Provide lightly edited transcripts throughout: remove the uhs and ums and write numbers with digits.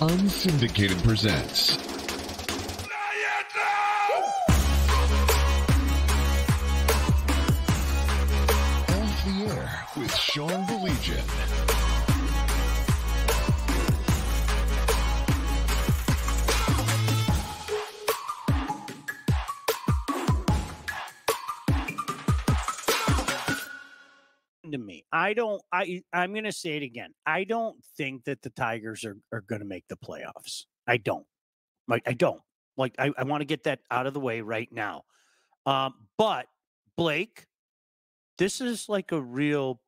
Unsyndicated presents Off the Air with Sean Baligian. To me, I'm going to say it again. I don't think that the Tigers are going to make the playoffs. I don't. I want to get that out of the way right now. But Blake, this is like a real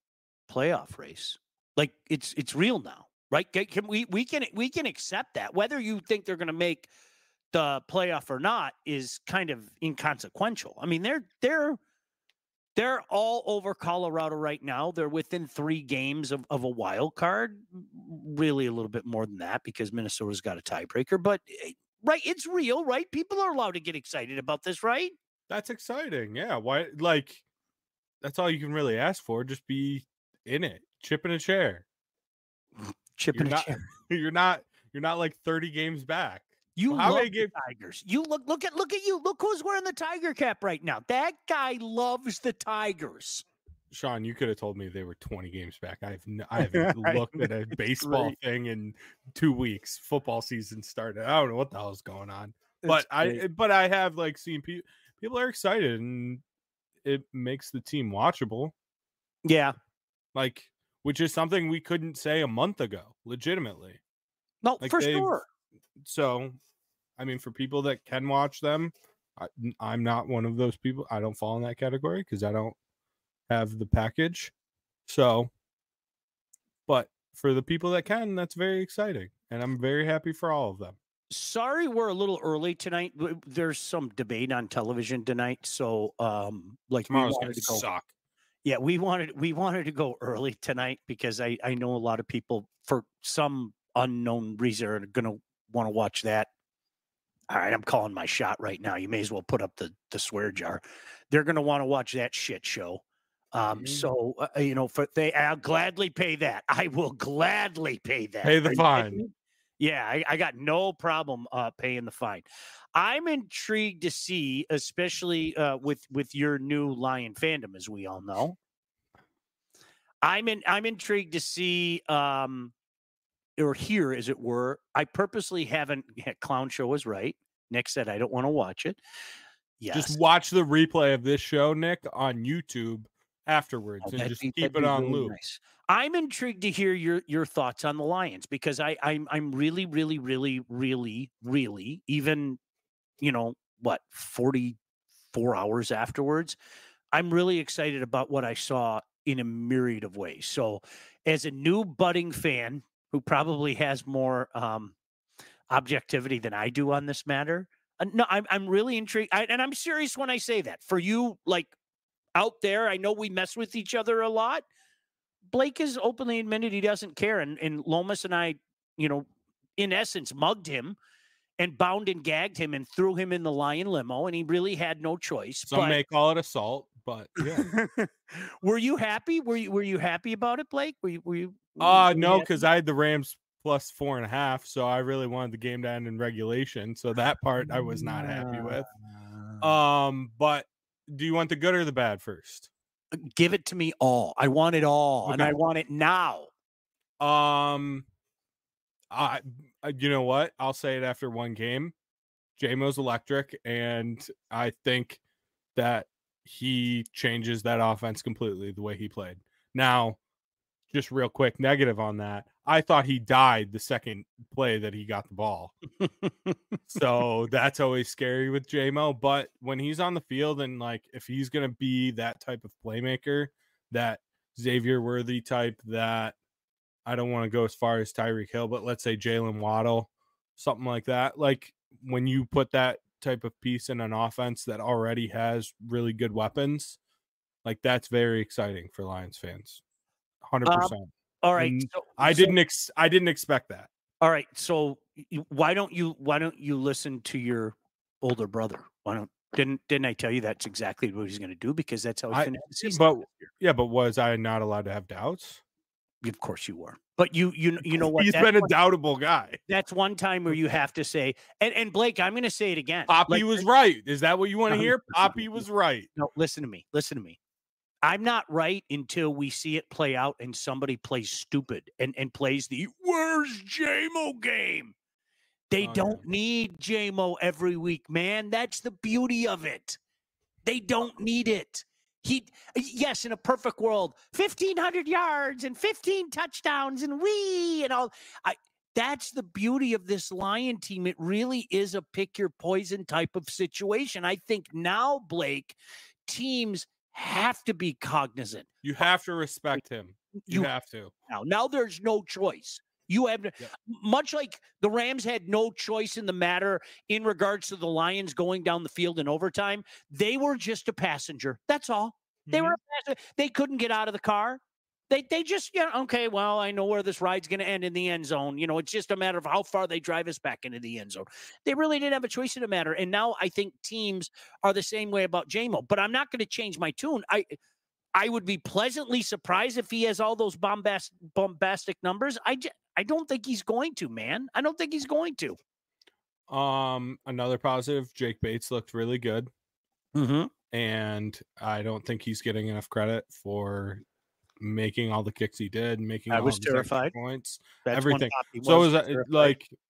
playoff race. Like it's real now, right? We can accept that. Whether you think they're going to make the playoff or not is kind of inconsequential. I mean, they're all over Colorado right now. They're within 3 games of a wild card, really a little bit more than that because Minnesota's got a tiebreaker. But, right, it's real, right? People are allowed to get excited about this, right? That's exciting. Yeah. Why? Like, that's all you can really ask for. Just be in it. Chip in a chair. Chair. You're not like 30 games back. You love the Tigers. You look at you. Look who's wearing the Tiger cap right now. That guy loves the Tigers. Sean, you could have told me they were 20 games back. I haven't looked at a baseball thing in 2 weeks. Football season started. I don't know what the hell's going on. But I have like seen people are excited and it makes the team watchable. Yeah. Like, which is something we couldn't say a month ago, legitimately. No, like for sure. So, I mean, for people that can watch them, I'm not one of those people. I don't fall in that category because I don't have the package. So, but for the people that can, that's very exciting. And I'm very happy for all of them. Sorry, we're a little early tonight. There's some debate on television tonight. So, like tomorrow's going to suck. Yeah, we wanted to go early tonight because I know a lot of people for some unknown reason are going to want to watch that. All right, I'm calling my shot right now. You may as well put up the swear jar. They're going to want to watch that shit show. So I'll gladly pay that. I will gladly pay that. Pay the fine. Yeah, I got no problem paying the fine. I'm intrigued to see, especially with your new Lion fandom, as we all know. I'm intrigued to see or hear, as it were. I purposely haven't. Clown Show was right. Nick said I don't want to watch it. Yes. Just watch the replay of this show, Nick, on YouTube afterwards, and just keep it on loop. Nice. I'm intrigued to hear your thoughts on the Lions because I'm really, really, really, really, really, even 44 hours afterwards, I'm really excited about what I saw in a myriad of ways. So, as a new budding fan who probably has more objectivity than I do on this matter. No, I'm really intrigued. And I'm serious when I say that. For you, like, out there, I know we mess with each other a lot. Blake has openly admitted he doesn't care. And Lomas and I, in essence, mugged him and bound and gagged him and threw him in the Lion limo, and he really had no choice. Some may call it assault, but yeah. Were you happy? Were you happy about it, Blake? Were you no, because I had the Rams plus 4.5, so I really wanted the game to end in regulation. So that part I was not happy with. But do you want the good or the bad first? Give it to me all. I want it all, and I want it now. You know what? I'll say it after one game. J-Mo's electric, and I think that he changes that offense completely the way he played. Now, just real quick, negative on that. I thought he died the second play that he got the ball. So that's always scary with J-Mo. But when he's on the field and, like, if he's going to be that type of playmaker, that Xavier Worthy type, that I don't want to go as far as Tyreek Hill, but let's say Jalen Waddle, something like that. Like, when you put that type of piece in an offense that already has really good weapons, like, that's very exciting for Lions fans. 100%. All right. I didn't expect that. All right. So why don't you listen to your older brother? Didn't I tell you that's exactly what he's going to do? Because that's how he's going to but was I not allowed to have doubts? Of course you were. But you know what? He's been a doubtable guy. That's one time where you have to say, and Blake, I'm going to say it again. Poppy was right. Is that what you want to hear? Poppy was right. No, listen to me. Listen to me. I'm not right until we see it play out and somebody plays stupid and plays the where's JMO game. They don't need JMO every week, man. That's the beauty of it. They don't need it. Yes, in a perfect world, 1,500 yards and 15 touchdowns and all. That's the beauty of this Lion team. It really is a pick your poison type of situation. I think now, Blake, teams have to be cognizant. You have to respect him. You have to. Now there's no choice. You have much like the Rams had no choice in the matter in regards to the Lions going down the field in overtime. They were just a passenger. That's all. They were a passenger. They couldn't get out of the car. They just, okay, well, I know where this ride's going to end in the end zone. It's just a matter of how far they drive us back into the end zone. They really didn't have a choice in the matter. And now I think teams are the same way about JMO. But I'm not going to change my tune. I would be pleasantly surprised if he has all those bombastic numbers. I don't think he's going to, man. I don't think he's going to. Another positive, Jake Bates looked really good. Mm-hmm. And I don't think he's getting enough credit for making all the kicks he did, making I all was the terrified. Points, That's everything.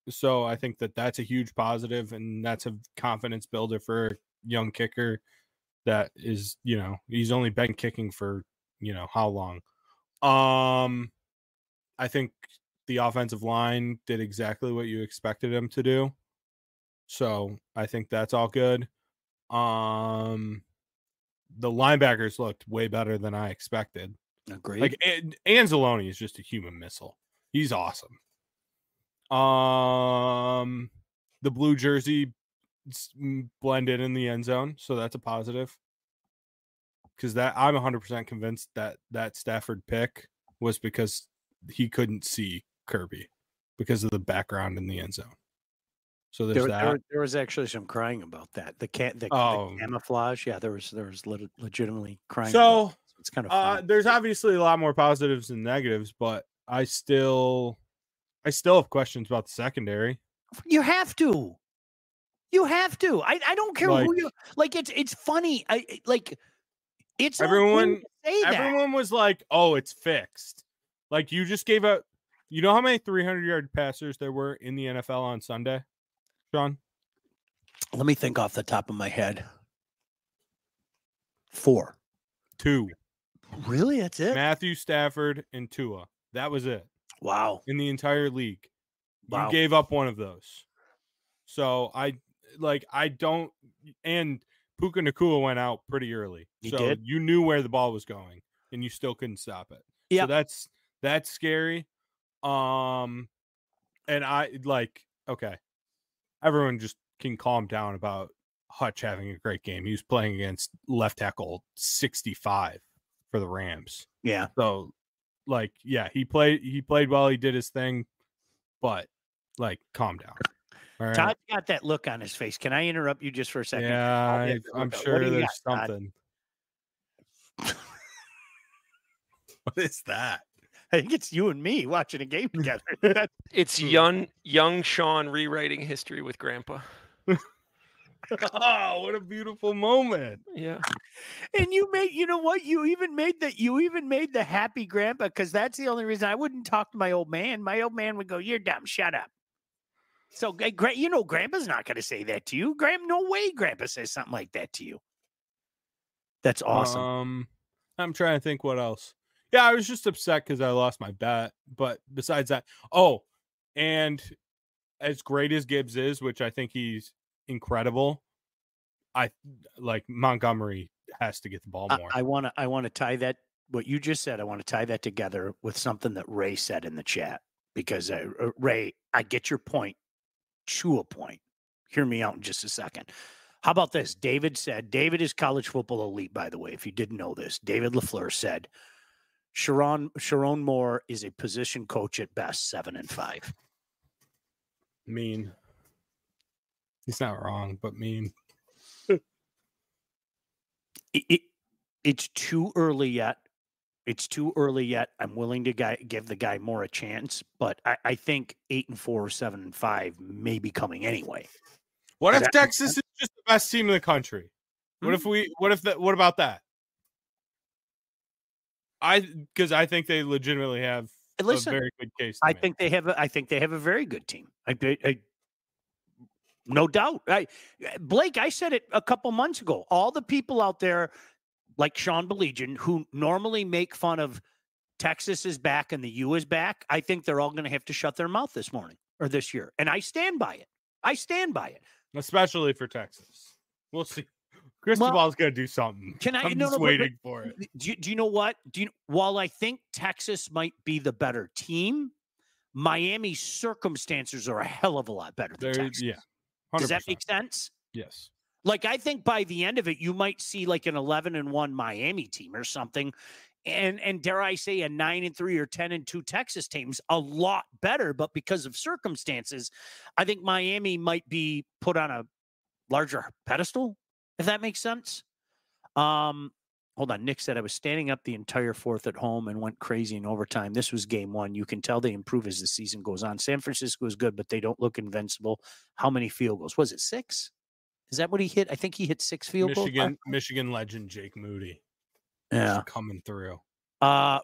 So I think that's a huge positive, and that's a confidence builder for a young kicker that is, he's only been kicking for, how long. I think the offensive line did exactly what you expected him to do. So I think that's all good. The linebackers looked way better than I expected. Agreed. Like Anzalone is just a human missile. He's awesome. The blue jersey blended in the end zone, so that's a positive. Because I'm 100% convinced that Stafford pick was because he couldn't see Kirby because of the background in the end zone. So there was actually some crying about that. The camouflage. Yeah, there was legitimately crying. So it's kind of funny. There's obviously a lot more positives than negatives, but I still have questions about the secondary. You have to. I don't care who you like. It's funny. It's everyone was like, "Oh, it's fixed." Like you just gave up. You know how many 300-yard passers there were in the NFL on Sunday, Sean? Let me think off the top of my head. 4. 2. Really? That's it? Matthew Stafford and Tua. That was it. Wow. In the entire league. Wow. You gave up one of those. So I don't, and Puka Nacua went out pretty early. He did? You knew where the ball was going and you still couldn't stop it. Yeah. So that's scary. And okay. Everyone just can calm down about Hutch having a great game. He was playing against left tackle 65 for the Rams. Yeah. So he played well, he did his thing, but calm down. All right. Todd's got that look on his face. Can I interrupt you just for a second? Yeah, I'm sure there's something. What is that? I think it's you and me watching a game together. It's young Sean rewriting history with Grandpa. Oh, what a beautiful moment. Yeah. And you even made the happy grandpa, because that's the only reason I wouldn't talk to my old man. My old man would go, "You're dumb, shut up." So grandpa's not going to say that to you. No way grandpa says something like that to you. That's awesome. I'm trying to think what else. Yeah, I was just upset because I lost my bet. But besides that, and as great as Gibbs is, which I think he's incredible, I like Montgomery has to get the ball more. I want to tie that, what you just said, I want to tie that together with something that Ray said in the chat, because Ray, I get your point to a point. Hear me out in just a second. How about this? David is college football elite, by the way, if you didn't know this. David LaFleur said Sharon Moore is a position coach at best, 7-5. Mean. He's not wrong, but mean. It's too early yet It's too early yet. I'm willing to give the guy more a chance, but I think 8-4, 7-5 may be coming anyway. What Does if that make Texas sense? is just the best team in the country? What about that? Because I think they legitimately have Listen, a very good case. I think they have a very good team. No doubt. Blake, I said it a couple months ago. All the people out there like Sean Baligian who normally make fun of Texas is back and the U is back, I think they're all going to have to shut their mouth this morning or this year. And I stand by it. Especially for Texas. We'll see. Cristobal's going to do something. I'm just waiting for it. Do you know what? While I think Texas might be the better team, Miami's circumstances are a hell of a lot better than Texas. Yeah. 100%. Does that make sense? Yes. Like, I think by the end of it, you might see like an 11-1 Miami team or something. And dare I say a 9-3 or 10-2 Texas team's a lot better. But because of circumstances, I think Miami might be put on a larger pedestal, if that makes sense. Hold on. Nick said, I was standing up the entire fourth at home and went crazy in overtime. This was game one. You can tell they improve as the season goes on. San Francisco is good, but they don't look invincible. How many field goals? Was it 6? Is that what he hit? I think he hit 6 field goals. Michigan legend Jake Moody. Yeah. Just coming through.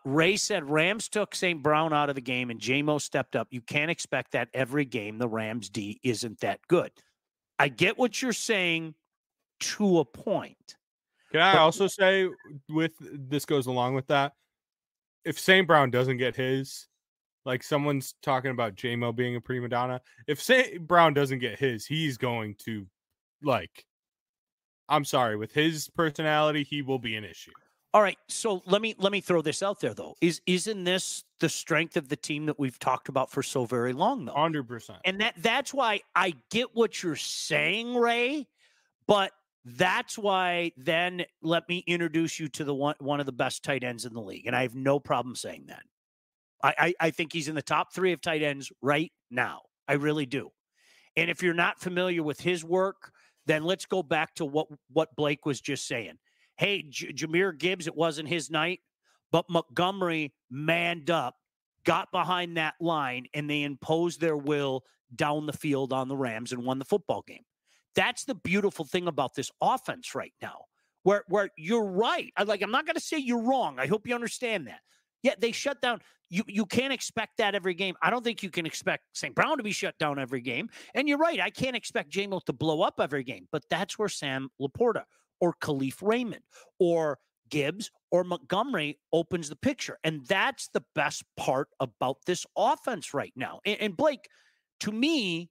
Ray said Rams took St. Brown out of the game and J-Mo stepped up. You can't expect that every game. The Rams D isn't that good. I get what you're saying to a point. Can I also say, with this goes along with that, if St. Brown doesn't get his, like someone's talking about J-Mo being a prima donna, if St. Brown doesn't get his, he's going to, like, I'm sorry, with his personality, he will be an issue. All right, so let me throw this out there, though. Isn't this the strength of the team that we've talked about for so very long, though? 100%. And that's why I get what you're saying, Ray, but that's why then let me introduce you to the one of the best tight ends in the league. And I have no problem saying that. I think he's in the top 3 of tight ends right now. I really do. And if you're not familiar with his work, then let's go back to what Blake was just saying. Hey, Jahmyr Gibbs, it wasn't his night, but Montgomery manned up, got behind that line, and they imposed their will down the field on the Rams and won the football game. That's the beautiful thing about this offense right now, where you're right. I'm not going to say you're wrong. I hope you understand that. Yeah, they shut down. You can't expect that every game. I don't think you can expect St. Brown to be shut down every game. And you're right. I can't expect J-Mo to blow up every game. But that's where Sam Laporta or Khalif Raymond or Gibbs or Montgomery opens the picture. And that's the best part about this offense right now. And Blake, to me,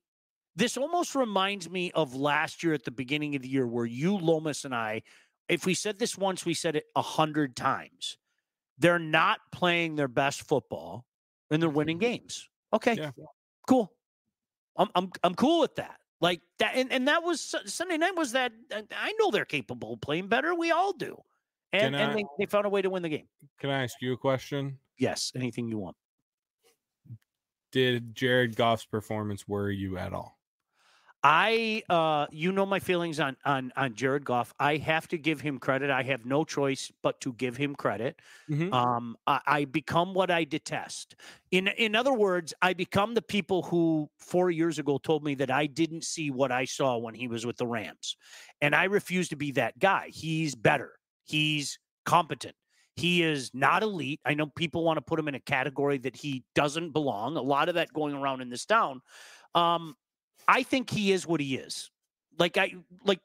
this almost reminds me of last year at the beginning of the year where you, Lomas, and I, if we said this once, we said it 100 times. They're not playing their best football and they're winning games. Okay, yeah. Cool. I'm cool with that. Like that, and that was Sunday night. Was that I know they're capable of playing better. We all do, and they found a way to win the game. Can I ask you a question? Yes, anything you want. Did Jared Goff's performance worry you at all? You know my feelings on Jared Goff. I have to give him credit. I have no choice but to give him credit. Mm-hmm. I become what I detest. In other words, I become the people who 4 years ago told me that I didn't see what I saw when he was with the Rams. And I refuse to be that guy. He's better. He's competent. He is not elite. I know people want to put him in a category that he doesn't belong. A lot of that going around in this town. I think he is what he is. Like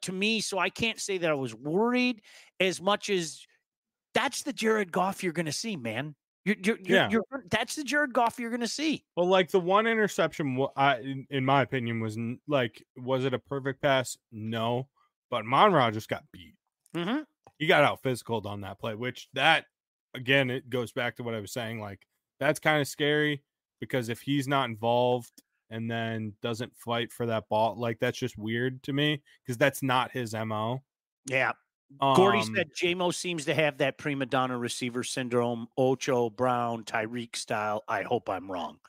to me, so I can't say that I was worried as much as that's the Jared Goff you're going to see, man. That's the Jared Goff you're going to see. Well, like the one interception, in my opinion, was it a perfect pass? No, but Monroe just got beat. Mm-hmm. He got out physical on that play, which that, again, it goes back to what I was saying. Like, that's kind of scary because if he's not involved and then doesn't fight for that ball, like, that's just weird to me because that's not his MO. Yeah. Gordy said J-Mo seems to have that prima donna receiver syndrome, Ocho, Brown, Tyreek style. I hope I'm wrong.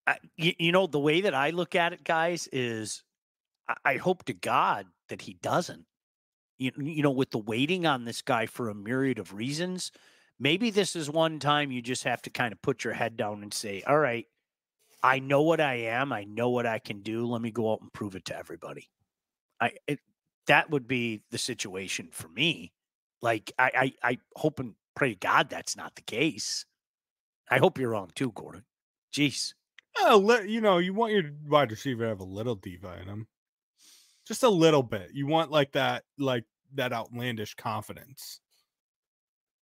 The way that I look at it, guys, is I hope to God that he doesn't. with the waiting on this guy for a myriad of reasons, maybe this is one time you just have to kind of put your head down and say, all right, I know what I am. I know what I can do. Let me go out and prove it to everybody. That would be the situation for me. Like, I hope and pray to God that's not the case. I hope you're wrong too, Gordon. Jeez. You want your wide receiver to have a little diva in him. Just a little bit. You want that outlandish confidence.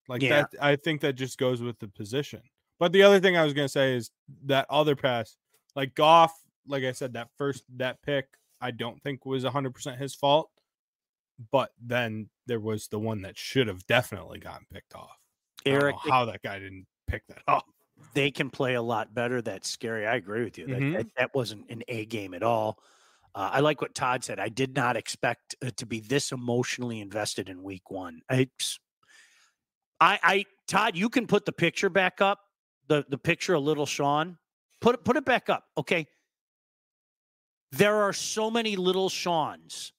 That, I think that just goes with the position. But the other thing I was going to say is that other pass, like Goff, like I said, that pick, I don't think was 100% his fault. But then there was the one that should have definitely gotten picked off. Eric, I don't know how that guy didn't pick that off. They can play a lot better. That's scary. I agree with you. That wasn't an A game at all. I like what Todd said. I did not expect to be this emotionally invested in week one. Todd, you can put the picture back up. The picture of little Sean. Put it back up. Okay. There are so many little Seans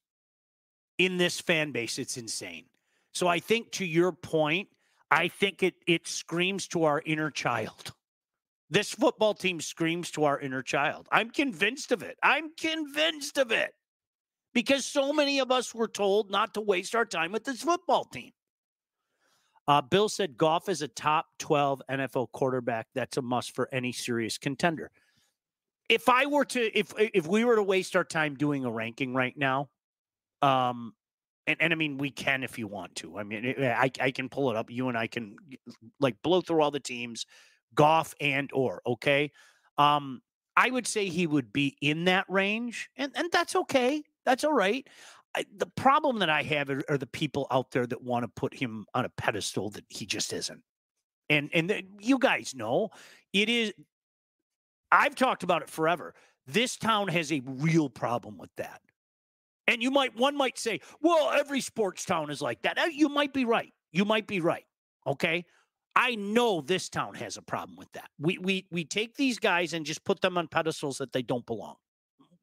in this fan base. It's insane. So I think, to your point, I think it screams to our inner child. This football team screams to our inner child. I'm convinced of it. Because so many of us were told not to waste our time with this football team. Bill said Goff is a top 12 NFL quarterback. That's a must for any serious contender. If we were to waste our time doing a ranking right now, and I mean, we can if you want to. I mean, I can pull it up. You and I can blow through all the teams, Goff okay. I would say he would be in that range, and that's okay. That's all right. The problem that I have are the people out there that want to put him on a pedestal that he just isn't. And you guys know it is. I've talked about it forever. This town has a real problem with that. And one might say, well, every sports town is like that. You might be right. Okay. I know this town has a problem with that. We take these guys and just put them on pedestals that they don't belong.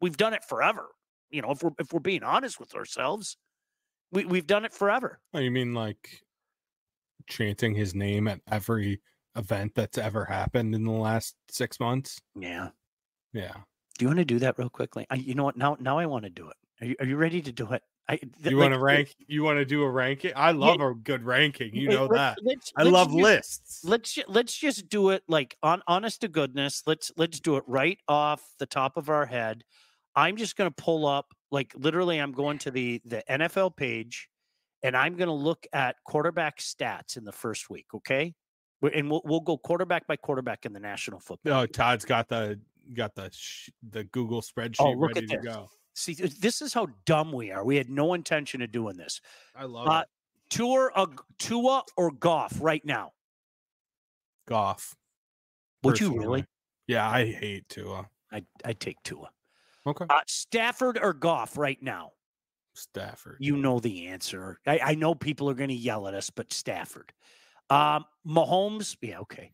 We've done it forever. If we're being honest with ourselves, we've done it forever. Oh, you mean chanting his name at every event that's ever happened in the last 6 months? Yeah. Do you want to do that real quickly? You know what? Now I want to do it. Are you ready to do it? You want to rank? You want to do a ranking? I love a good ranking. You know that. I love lists. Let's just do it honest to goodness. Let's do it right off the top of our head. I'm just going to pull up literally. I'm going to the NFL page, and I'm going to look at quarterback stats in the first week. Okay, and we'll go quarterback by quarterback in the National Football League. Todd's got the Google spreadsheet ready to go. See, this is how dumb we are. We had no intention of doing this. I love it. Tua or Goff right now? Goff. Would you really? Yeah, I hate Tua. I'd take Tua. Okay. Stafford or Goff right now? Stafford. You know the answer. I know people are going to yell at us, but Stafford. Mahomes? Yeah, okay.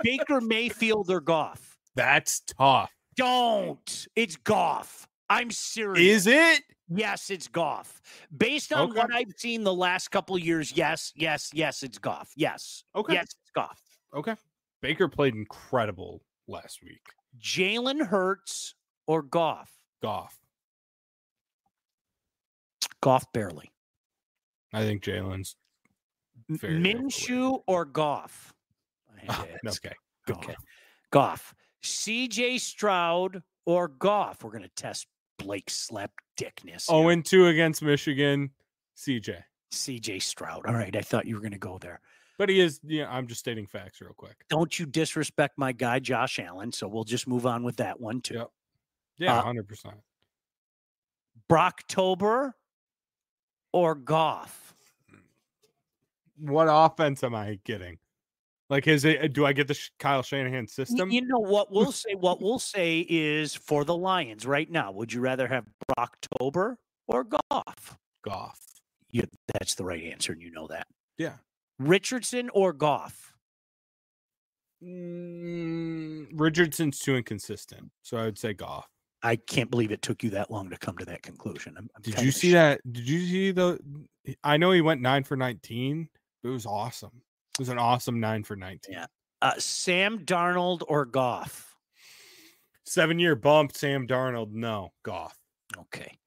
Baker Mayfield or Goff? That's tough. Don't. It's Goff. I'm serious. Is it? Yes, it's Goff. Based on what I've seen the last couple of years, yes, it's Goff. Yes. Okay. Yes, it's Goff. Okay. Baker played incredible last week. Jalen Hurts or Goff? Goff. Goff barely. I think Jalen's Minshew or Goff? Okay. Okay. Goff. CJ Stroud or Goff? We're going to test Blake's slapdickness. 0-2 against Michigan. CJ Stroud. All right. I thought you were going to go there. But he is, I'm just stating facts real quick. Don't you disrespect my guy, Josh Allen. So we'll just move on with that one, too. Yep. Yeah, 100%. Brocktober or Goff? What offense am I getting? Do I get the Kyle Shanahan system? You know what we'll say? What we'll say is for the Lions right now, would you rather have Brocktober or Goff? Goff. Yeah, that's the right answer, and you know that. Yeah. Richardson or Goff? Richardson's too inconsistent, so I would say Goff. I can't believe it took you that long to come to that conclusion. Did you see that? Did you see the? I know he went 9 for 19. But it was awesome. It was an awesome 9 for 19. Yeah. Sam Darnold or Goff? 7-year bump. Sam Darnold. No, Goff. Okay.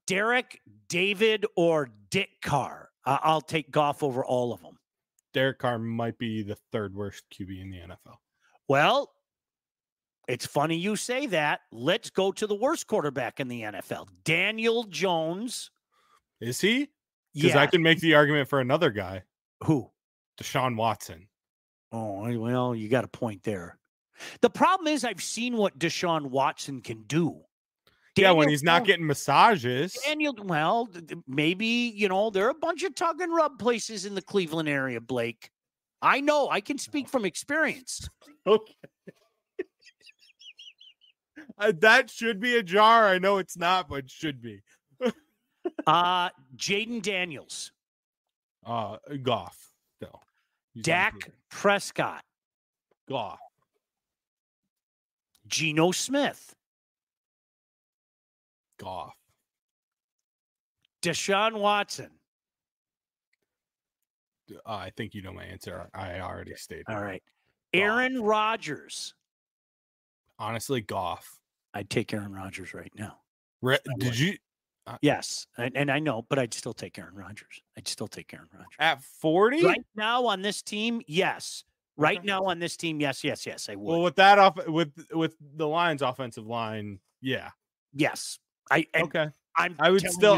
Derek, David, or Dick Carr? I'll take Goff over all of them. Derek Carr might be the 3rd worst QB in the NFL. Well, it's funny you say that. Let's go to the worst quarterback in the NFL. Daniel Jones. Is he? Because I can make the argument for another guy. Who? Deshaun Watson. Oh, well, you got a point there. The problem is I've seen what Deshaun Watson can do. When he's not getting massages. Well, maybe, there are a bunch of tug and rub places in the Cleveland area, Blake. I know. I can speak from experience. Okay. That should be a jar. I know it's not, but it should be. Jaden Daniels. Goff. No. Dak Prescott. Goff. Geno Smith. Goff. Deshaun Watson. I think you know my answer. I already stated. All right. Goff. Aaron Rodgers. Honestly, Goff. I'd take Aaron Rodgers right now. Did you? Yes, and I know, but I'd still take Aaron Rodgers. At 40? Right now on this team, yes. Right now on this team, yes, I would. Well, with that with the Lions' offensive line, yeah. Yes. I would still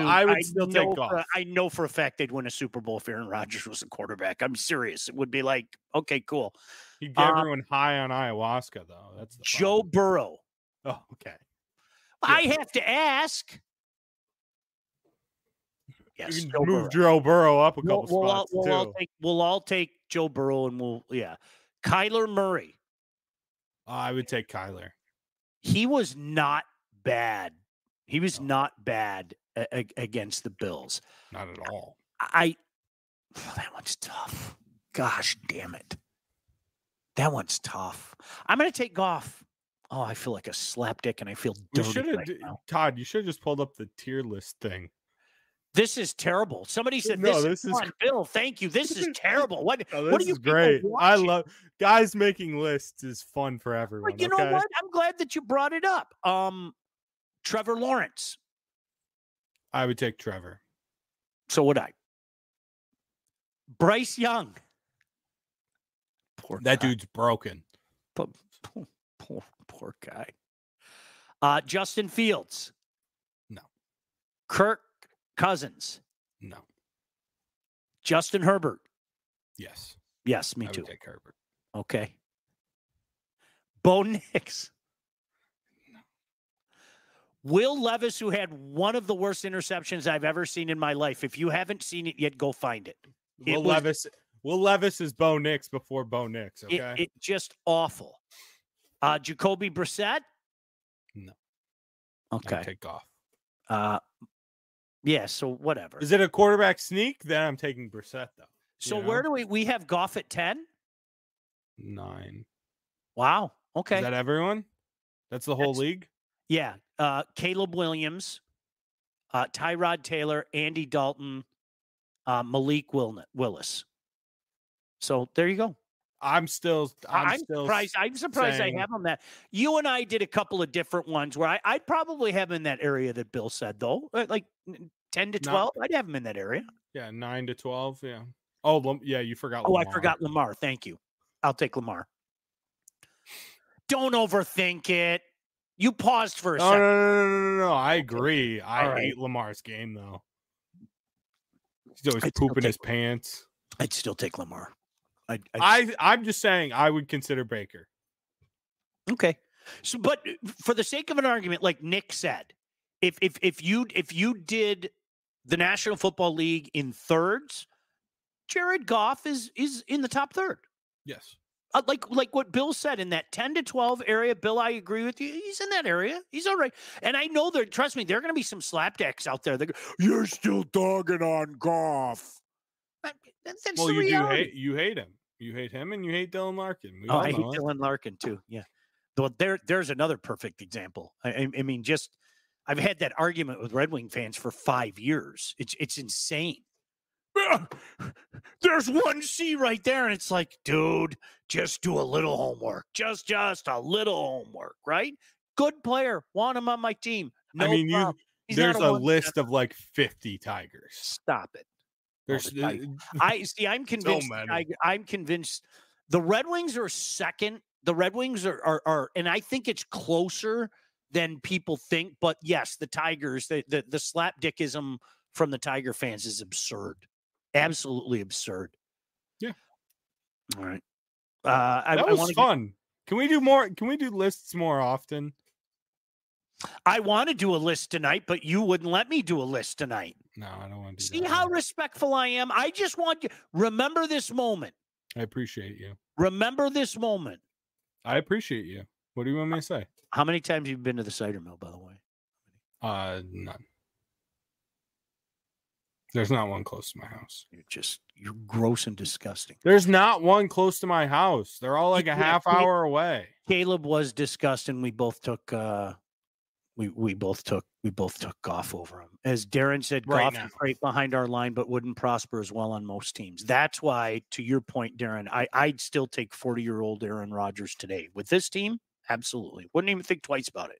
take Goff. I know for a fact they'd win a Super Bowl if Aaron Rodgers was a quarterback. I'm serious. It would be like, okay, cool. He'd get everyone high on ayahuasca, though. That's the Joe problem. Burrow. Oh, okay. I have to ask. Yes, move Joe Burrow up a couple spots we'll all take Joe Burrow, and Kyler Murray. I would take Kyler. He was not bad. He was not bad against the Bills. Not at all. That one's tough. Gosh damn it. That one's tough. I'm going to take Goff. Oh, I feel like a slapdick, and I feel dirty right now. Todd, you should have just pulled up the tier list thing. This is terrible. Somebody said, this is fun. Bill, thank you. This is terrible. What are you great. I love guys making lists is fun for everyone. Well, you know what? I'm glad that you brought it up. Trevor Lawrence. I would take Trevor. So would I. Bryce Young. That dude's broken. Poor guy. Justin Fields. No. Kirk Cousins. No. Justin Herbert. Yes. Yes, me I too. would take Herbert. Okay. Bo Nix. No. Will Levis, who had one of the worst interceptions I've ever seen in my life. If you haven't seen it yet, go find it. Will Levis is Bo Nix before Bo Nix. Okay. It just awful. Jacoby Brissett. No. Okay. I'd take Goff. Yeah, so whatever. Is it a quarterback sneak? Then I'm taking Brissett, though. So where do we have Goff at 10? 9. Wow. Okay. Is that everyone? That's the whole league? Yeah. Caleb Williams, Tyrod Taylor, Andy Dalton, Malik Willis. So there you go. I'm surprised. I'm surprised I have him that. You and I did a couple of different ones where I'd probably have him in that area that Bill said, though, like 10 to 12. I'd have him in that area. Yeah, 9 to 12. Yeah. Oh, yeah, you forgot. Lamar. I forgot Lamar. Thank you. I'll take Lamar. Don't overthink it. You paused for a second. No. I agree. I hate Lamar's game, though. He's always pooping his pants. I'd still take Lamar. I'm just saying I would consider Baker. Okay. So, but for the sake of an argument, like Nick said, if you did the National Football League in thirds, Jared Goff is in the top third. Yes. Like what Bill said, in that 10 to 12 area, Bill, I agree with you. He's in that area. He's all right. And I know trust me, there are going to be some slapdicks out there. You're still dogging on Goff. That's well, the reality. You hate him. You hate him and you hate Dylan Larkin. I hate Dylan Larkin too. Yeah. Well, there's another perfect example. I mean, just I've had that argument with Red Wing fans for 5 years. It's insane. There's 1C right there, and it's like, dude, just do a little homework. Just a little homework, right? Good player, want him on my team. No I mean, problem. there's a list of like 50 Tigers. Stop it. There's I'm convinced. So many. I'm convinced the Red Wings are second. The Red Wings are, and I think it's closer than people think. But yes, the Tigers, the slapdickism from the Tiger fans is absurd, absolutely absurd. Yeah. All right. That was fun. Can we do more? Can we do lists more often? I want to do a list tonight, but you wouldn't let me do a list tonight. No, I don't want to do See that. how respectful I am? I just want you remember this moment. I appreciate you. Remember this moment. I appreciate you. What do you want me to say? How many times have you been to the cider mill, by the way? None. There's not one close to my house. You're gross and disgusting. There's not one close to my house. They're all like a half hour away. Caleb was disgusting. We both took we both took Goff over him. As Darren said, Goff is great behind our line, but wouldn't prosper as well on most teams. That's why, to your point, Darren, I'd still take 40-year-old Aaron Rodgers today. With this team, absolutely. Wouldn't even think twice about it.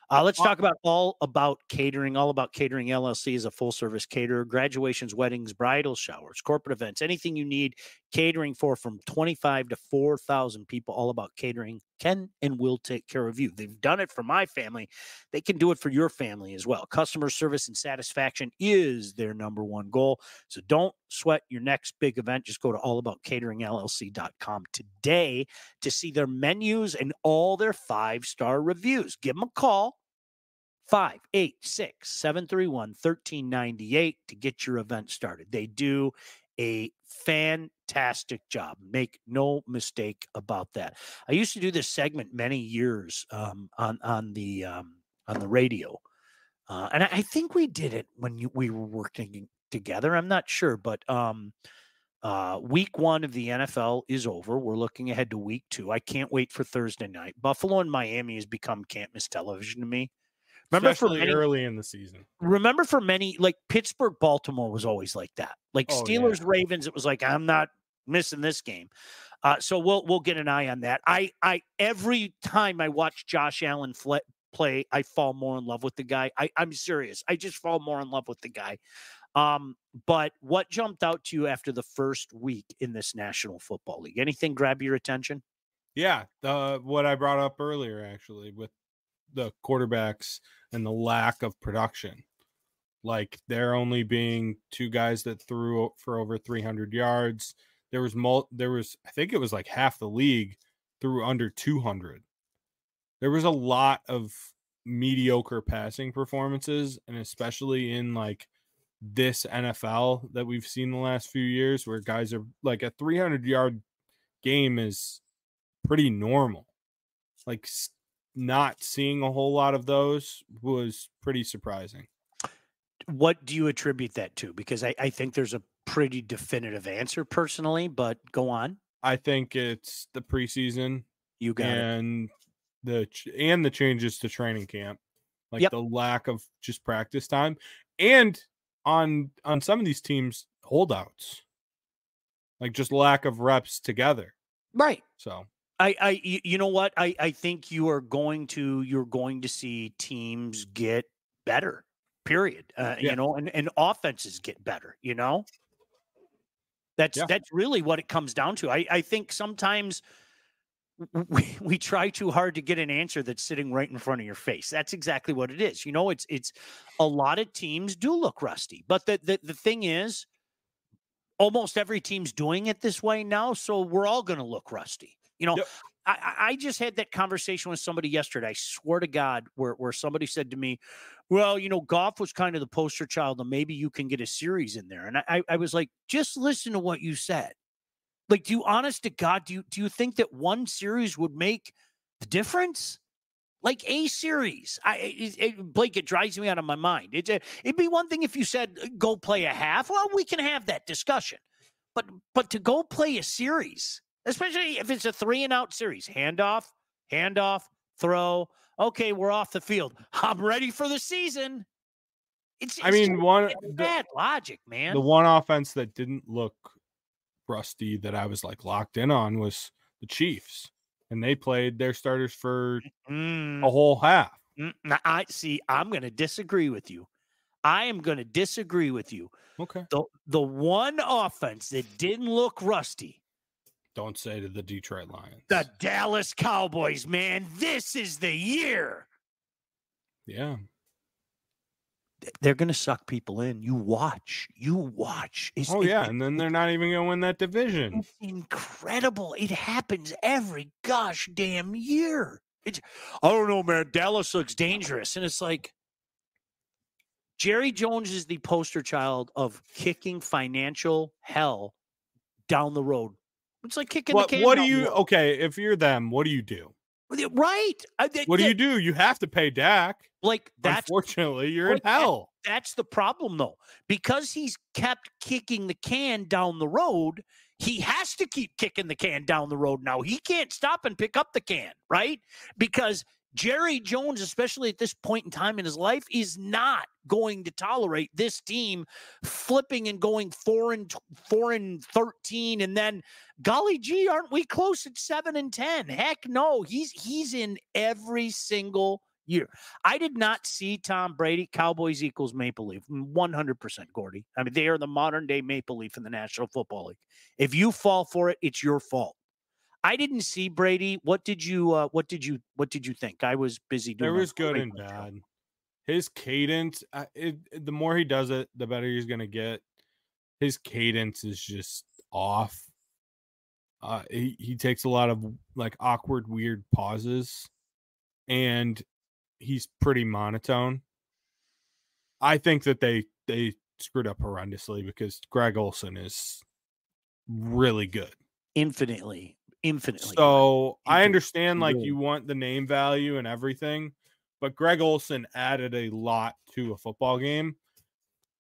Let's talk about All About Catering. All About Catering LLC is a full-service caterer. Graduations, weddings, bridal showers, corporate events, anything you need catering for from 25 to 4,000 people. All About Catering can and will take care of you. They've done it for my family. They can do it for your family as well. Customer service and satisfaction is their number one goal. So don't sweat your next big event. Just go to allaboutcateringllc.com today to see their menus and all their 5-star reviews. Give them a call. 586-731-1398 to get your event started. They do a fantastic job. Make no mistake about that. I used to do this segment many years on the radio, and I think we did it when we were working together. I'm not sure, but week 1 of the NFL is over. We're looking ahead to week 2. I can't wait for Thursday night. Buffalo and Miami has become can't miss television to me. Remember, especially early in the season. Remember, for many, like Pittsburgh, Baltimore was always like that. Like Steelers, Ravens, it was like, I'm not missing this game. So we'll get an eye on that. I every time I watch Josh Allen play, I fall more in love with the guy. I'm serious. I just fall more in love with the guy. But what jumped out to you after the first week in this National Football League? Anything grab your attention? Yeah, what I brought up earlier, actually, with the quarterbacks and the lack of production. Like, there only being 2 guys that threw for over 300 yards. There was I think it was like half the league threw under 200. There was a lot of mediocre passing performances, and especially in like this NFL that we've seen the last few years, where guys are like, a 300-yard game is pretty normal. Like, not seeing a whole lot of those was pretty surprising. What do you attribute that to? Because I think there's a pretty definitive answer personally, but go on. I think it's the preseason. You got and it. the changes to training camp, like the lack of just practice time, and on some of these teams, holdouts, like just lack of reps together. Right. So you know what? I think you're going to see teams get better, period. You know, and offenses get better, you know? That's really what it comes down to. I think sometimes we try too hard to get an answer that's sitting right in front of your face. That's exactly what it is. You know, it's a lot of teams do look rusty, but the thing is, almost every team's doing it this way now, so we're all going to look rusty. You know, I just had that conversation with somebody yesterday. I swear to God, where somebody said to me, well, you know, Goff was kind of the poster child, and maybe you can get a series in there. And I was like, just listen to what you said. Like, do you, honest to God, do you think that one series would make the difference? Like a series, Blake, it drives me out of my mind. It'd be one thing if you said, go play a half. Well, we can have that discussion. But to go play a series, especially if it's a 3-and-out series. Handoff, throw. Okay, we're off the field. I'm ready for the season. It's bad logic, man. The one offense that didn't look rusty that I was like locked in on was the Chiefs, and they played their starters for a whole half. Now, I'm going to disagree with you. I am going to disagree with you. Okay. The one offense that didn't look rusty. Don't say to the Detroit Lions. The Dallas Cowboys, man. This is the year. Yeah. They're going to suck people in. You watch. And then they're not even going to win that division. It's incredible. It happens every gosh damn year. I don't know, man. Dallas looks dangerous. And it's like, Jerry Jones is the poster child of kicking financial hell down the road. It's like kicking the can. What do you? Okay, if you're them, what do you do? Right. What do you do? You have to pay Dak. Like that's unfortunately, you're in hell. That's the problem, though, because he's kept kicking the can down the road. He has to keep kicking the can down the road now. He can't stop and pick up the can, right? Because Jerry Jones, especially at this point in time in his life, is not going to tolerate this team flipping and going 4-13, and then, golly gee, aren't we close at 7-10? Heck no, he's in every single year. I did not see Tom Brady. Cowboys equals Maple Leaf, 100%, Gordy. I mean, they are the modern day Maple Leaf in the National Football League. If you fall for it, it's your fault. I didn't see Brady. What did you think? I was busy doing. There was good and bad. His cadence, the more he does it, the better he's going to get. His cadence is just off. He takes a lot of like awkward, weird pauses, and he's pretty monotone. I think that they screwed up horrendously because Greg Olsen is really good. Infinitely. So I understand like you want the name value and everything, but Greg Olsen added a lot to a football game.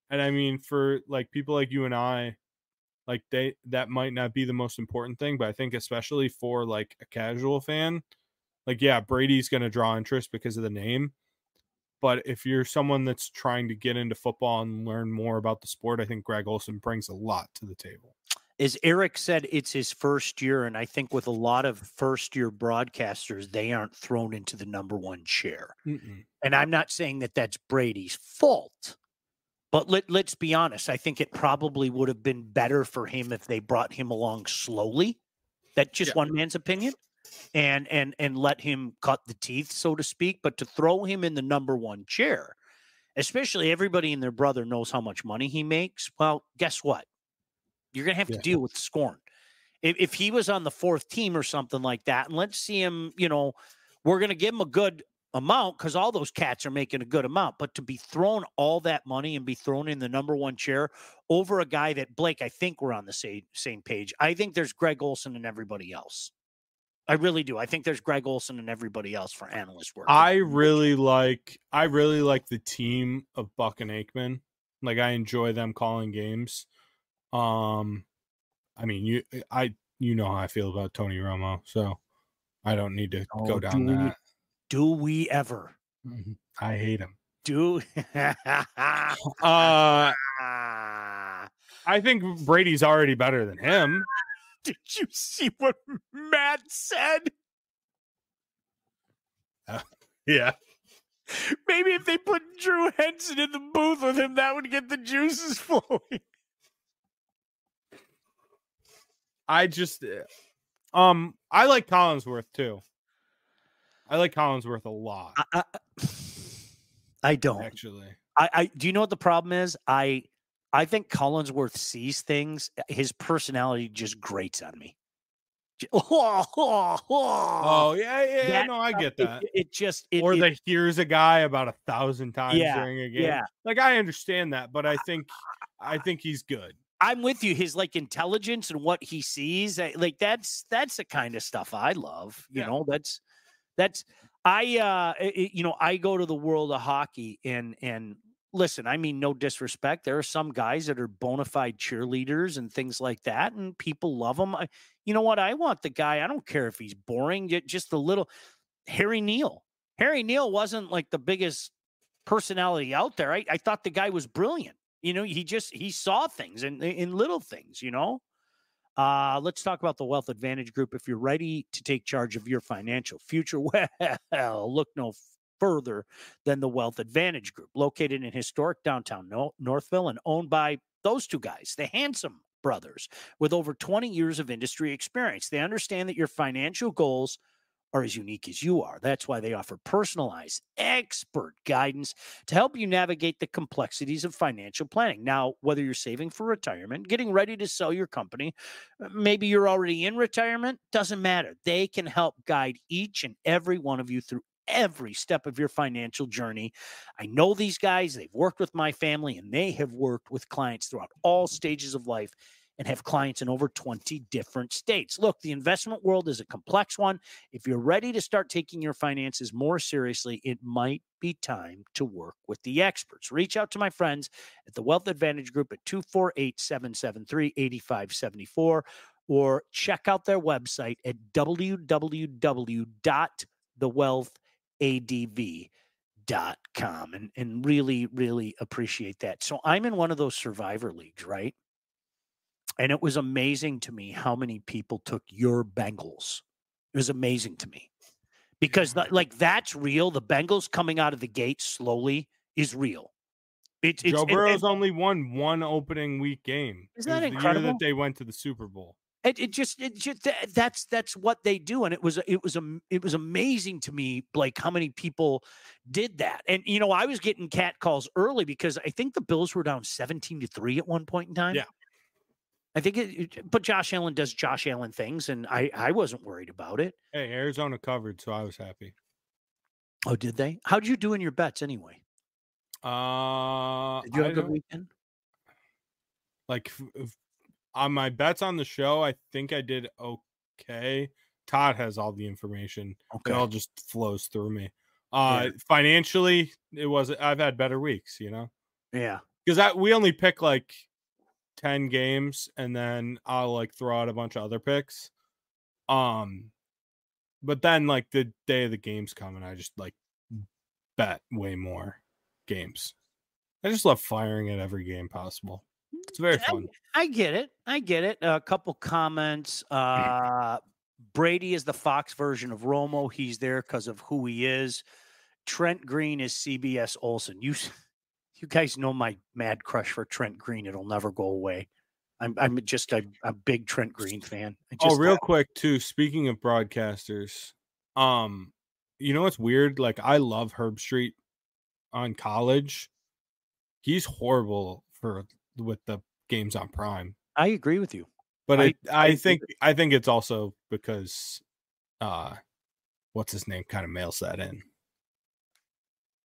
And I mean, for like people like you and I, like that might not be the most important thing, but I think especially for like a casual fan, like, yeah, Brady's going to draw interest because of the name. But if you're someone that's trying to get into football and learn more about the sport, I think Greg Olsen brings a lot to the table. As Eric said, it's his first year, and I think with a lot of first-year broadcasters, they aren't thrown into the number one chair. And I'm not saying that that's Brady's fault, but let's be honest. I think it probably would have been better for him if they brought him along slowly. That's just one man's opinion, and let him cut the teeth, so to speak. But to throw him in the number one chair, especially everybody and their brother knows how much money he makes. Well, guess what? You're going to have to deal with scorn. If he was on the fourth team or something like that, and let's see him, we're going to give him a good amount because all those cats are making a good amount. But to be thrown all that money and be thrown in the number one chair over a guy that, Blake, I think we're on the same page. I think there's Greg Olsen and everybody else. I really do. I think there's Greg Olsen and everybody else for analyst work. I really like the team of Buck and Aikman. Like, I enjoy them calling games. I mean, you know how I feel about Tony Romo, so I don't need to go down that. Do we ever? I hate him. I think Brady's already better than him. Did you see what Matt said? Yeah. Maybe if they put Drew Henson in the booth with him, that would get the juices flowing. I just, I like Collinsworth too. I like Collinsworth a lot. I don't actually. I do you know what the problem is? I think Collinsworth sees things. His personality just grates on me. Oh yeah. No, I get that. Or he hears a guy about 1,000 times during a game. Yeah. Like I understand that, but I think he's good. I'm with you. His like intelligence and what he sees, like that's the kind of stuff I love. You know, I go to the world of hockey and listen, I mean, no disrespect. There are some guys that are bona fide cheerleaders and things like that, and people love them. You know what? I want the guy. I don't care if he's boring. Just a little Harry Neal. Harry Neal wasn't like the biggest personality out there. I thought the guy was brilliant. He saw things in little things, Let's talk about the Wealth Advantage Group. If you're ready to take charge of your financial future, well, look no further than the Wealth Advantage Group, located in historic downtown Northville and owned by those two guys, the Handsome brothers, with over 20 years of industry experience. They understand that your financial goals are as unique as you are. That's why they offer personalized, expert guidance to help you navigate the complexities of financial planning. Now, whether you're saving for retirement, getting ready to sell your company, maybe you're already in retirement, doesn't matter. They can help guide each and every one of you through every step of your financial journey. I know these guys. They've worked with my family, and they have worked with clients throughout all stages of life and have clients in over 20 different states. Look, the investment world is a complex one. If you're ready to start taking your finances more seriously, it might be time to work with the experts. Reach out to my friends at the Wealth Advantage Group at 248-773-8574 or check out their website at www.thewealthadv.com and really, really appreciate that. So I'm in one of those survivor leagues, right? And it was amazing to me how many people took your Bengals. It was amazing to me because that's real. The Bengals coming out of the gate slowly is real. Joe Burrow's only won one opening week game. Isn't that The incredible? year that they went to the Super Bowl. That's what they do, and it was amazing to me, Blake, how many people did that. And I was getting cat calls early because I think the Bills were down 17-3 at one point in time. Yeah. I think but Josh Allen does Josh Allen things, and I wasn't worried about it. Hey, Arizona covered, so I was happy. Oh, did they? How'd you do in your bets anyway? Did you have a good weekend? Like on my bets on the show, I think I did okay. Todd has all the information. Okay. It all just flows through me. Yeah. Financially, I've had better weeks, Yeah. Because we only pick like 10 games and then I'll like throw out a bunch of other picks. But then like the day of the games come and I just like bet way more games. I just love firing at every game possible. It's very fun. I get it. A couple comments. Brady is the Fox version of Romo. He's there because of who he is. Trent Green is CBS Olsen. You guys know my mad crush for Trent Green. It'll never go away. I'm just a big Trent Green fan. Real quick too. Speaking of broadcasters, what's weird? Like I love Herb Street on College. He's horrible with the games on Prime. I agree with you, but I think it's also because what's his name kind of mails that in.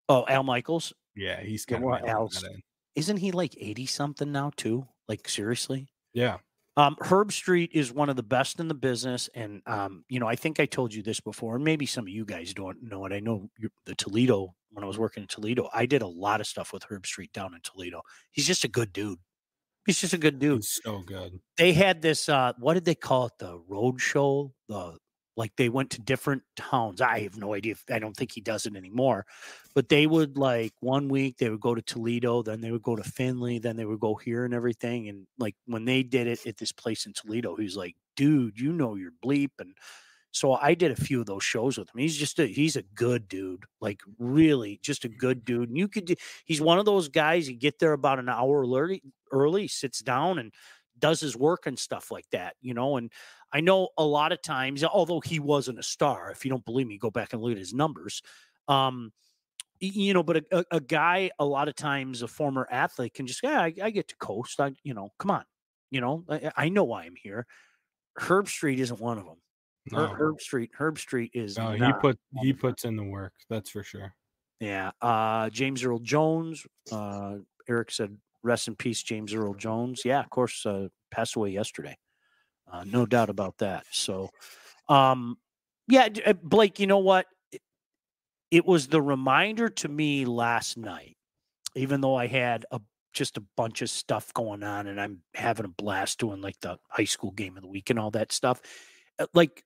Oh, Al Michaels. Yeah, he's kind of that in. Isn't he like 80 something now too? Like seriously? Yeah. Herb Street is one of the best in the business, and I think I told you this before, and maybe some of you guys don't know it. I know the Toledo. When I was working in Toledo, I did a lot of stuff with Herb Street down in Toledo. He's just a good dude. He's He's so good. They had this, what did they call it? The road show? Like they went to different towns. I have no idea. I don't think he does it anymore. But they would like one week they would go to Toledo, then they would go to Findlay, then they would go here and everything. And like when they did it at this place in Toledo, he was like, dude, your bleep. And so I did a few of those shows with him. He's a good dude, like really just a good dude. And he's one of those guys, you get there about an hour early, sits down and does his work and stuff like that, and I know a lot of times, although he wasn't a star, if you don't believe me, go back and look at his numbers. But a guy, a lot of times a former athlete can just, I get to coast. Come on, I know why I'm here. Herb Street isn't one of them. No. Herb Street is. No, he puts in the work. That's for sure. Yeah. James Earl Jones. Eric said, "Rest in peace, James Earl Jones." Yeah, of course, passed away yesterday. No doubt about that. So, Blake. You know what? It was the reminder to me last night, even though I had just a bunch of stuff going on, and I'm having a blast doing like the high school game of the week and all that stuff. Like,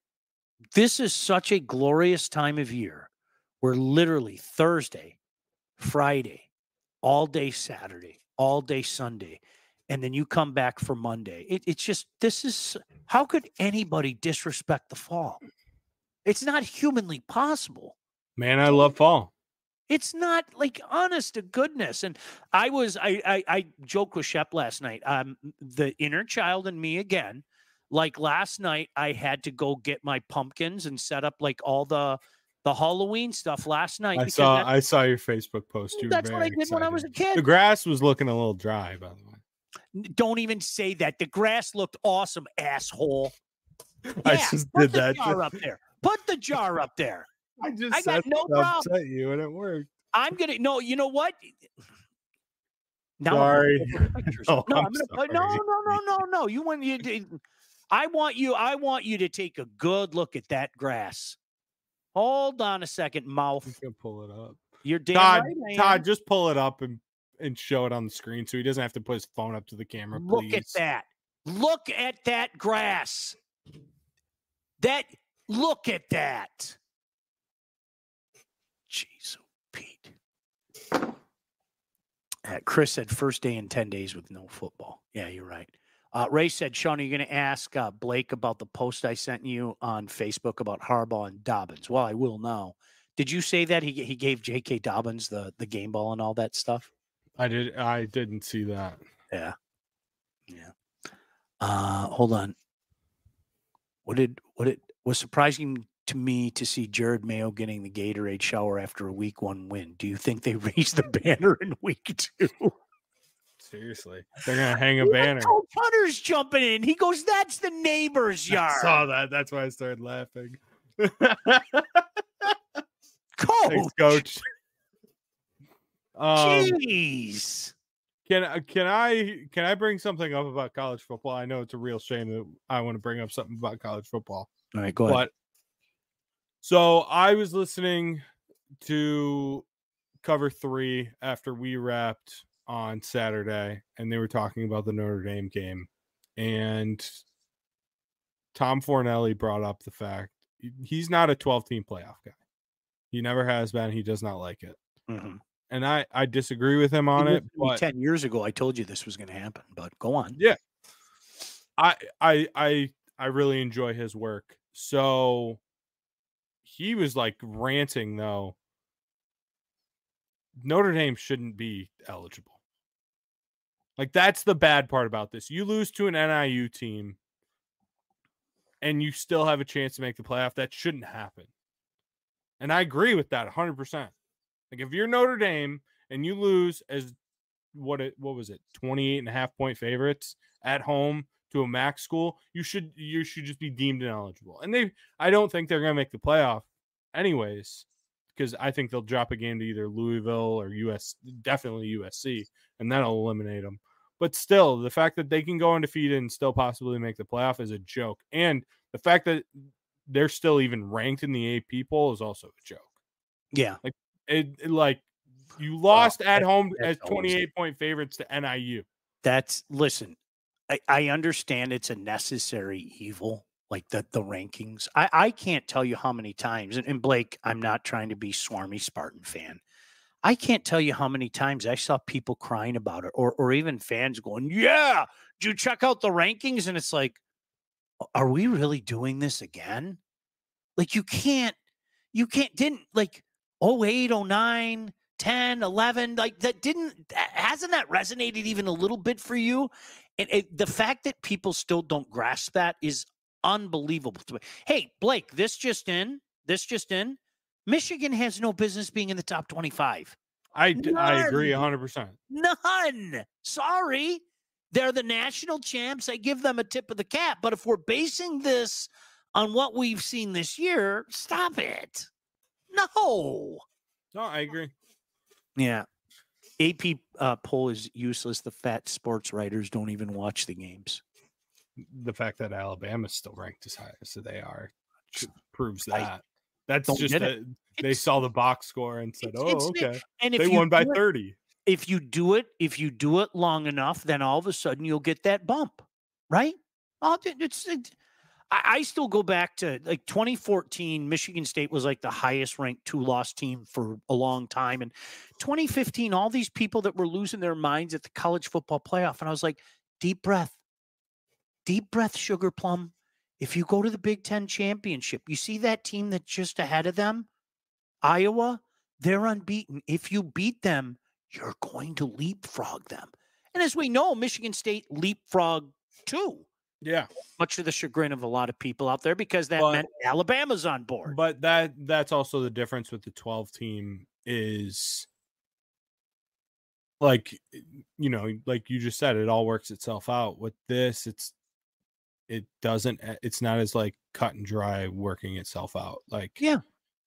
this is such a glorious time of year where literally Thursday, Friday, all day Saturday, all day Sunday, and then you come back for Monday. It's just, how could anybody disrespect the fall? It's not humanly possible. Man, I love fall. It's not, like, honest to goodness. And I joked with Shep last night. The inner child in me again. Like last night, I had to go get my pumpkins and set up like all the Halloween stuff last night. I saw your Facebook post. That's what I did when I was a kid. The grass was looking a little dry, by the way. Don't even say that. The grass looked awesome, asshole. I just did that. Jar up there. Put the jar up there. I got no problem. Upset you, and it worked. I'm gonna no. You know what? Now Sorry. No, I'm gonna put no. You want you? I want you to take a good look at that grass. Hold on a second, mouth. You can pull it up. You're damn Todd, right, Todd, just pull it up and show it on the screen so he doesn't have to put his phone up to the camera. Please. Look at that. Look at that grass. Look at that. Jeez, Pete. Chris said first day in 10 days with no football. Yeah, you're right. Ray said, Sean, are you going to ask Blake about the post I sent you on Facebook about Harbaugh and Dobbins? Well, I will now. Did you say that he gave J.K. Dobbins the game ball and all that stuff? I didn't see that. Yeah. Hold on. What was surprising to me to see Jared Mayo getting the Gatorade shower after a week 1 win. Do you think they raised the banner in week 2? Seriously, they're gonna hang a banner. Coach Hunter's jumping in. He goes, "That's the neighbor's yard." I saw that. That's why I started laughing. Coach. Thanks, Coach. Jeez. Can I bring something up about college football? I know it's a real shame that I want to bring up something about college football. All right, go ahead. So I was listening to Cover 3 after we wrapped on Saturday, and they were talking about the Notre Dame game. And Tom Fornelli brought up the fact he's not a 12-team playoff guy. He never has been. He does not like it. Mm-hmm. And I disagree with him on it. But 10 years ago, I told you this was going to happen, but go on. Yeah. I really enjoy his work. So he was like ranting, though. Notre Dame shouldn't be eligible. Like, that's the bad part about this. You lose to an NIU team and you still have a chance to make the playoff. That shouldn't happen. And I agree with that 100%. Like, if you're Notre Dame and you lose as what was it, 28.5-point favorites at home to a MAC school, you should just be deemed ineligible. And I don't think they're going to make the playoff anyways, because I think they'll drop a game to either Louisville or definitely USC, and that'll eliminate them. But still, the fact that they can go undefeated and still possibly make the playoff is a joke. And the fact that they're still even ranked in the AP poll is also a joke. Yeah. Like you lost at home as 28-point favorites to NIU. Listen, I understand it's a necessary evil, like the rankings. I can't tell you how many times, and Blake, I'm not trying to be swarmy Spartan fan. I can't tell you how many times I saw people crying about it, or even fans going, yeah, did you check out the rankings? And it's like, are we really doing this again? Like, didn't like 08, 09, 10, 11, like hasn't that resonated even a little bit for you? And the fact that people still don't grasp that is unbelievable to me. Hey, Blake, this just in. Michigan has no business being in the top 25. I agree 100%. None. Sorry. They're the national champs. I give them a tip of the cap. But if we're basing this on what we've seen this year, stop it. No, I agree. Yeah. AP poll is useless. The fat sports writers don't even watch the games. The fact that Alabama's still ranked as high as they are proves that. That's just that they saw the box score and said, okay. And they won by 30. if you do it long enough, then all of a sudden you'll get that bump, right? I still go back to like 2014. Michigan State was like the highest ranked 2-loss team for a long time. And 2015, all these people that were losing their minds at the college football playoff. And I was like, deep breath, Sugar Plum. If you go to the Big Ten championship, you see that team that's just ahead of them, Iowa, they're unbeaten. If you beat them, you're going to leapfrog them. And as we know, Michigan State leapfrog too. Yeah. Much to the chagrin of a lot of people out there, because that meant Alabama's on board. But that's also the difference with the 12 team is, like, you know, like you just said, it all works itself out. With this, it's not as like cut and dry working itself out. Like, yeah.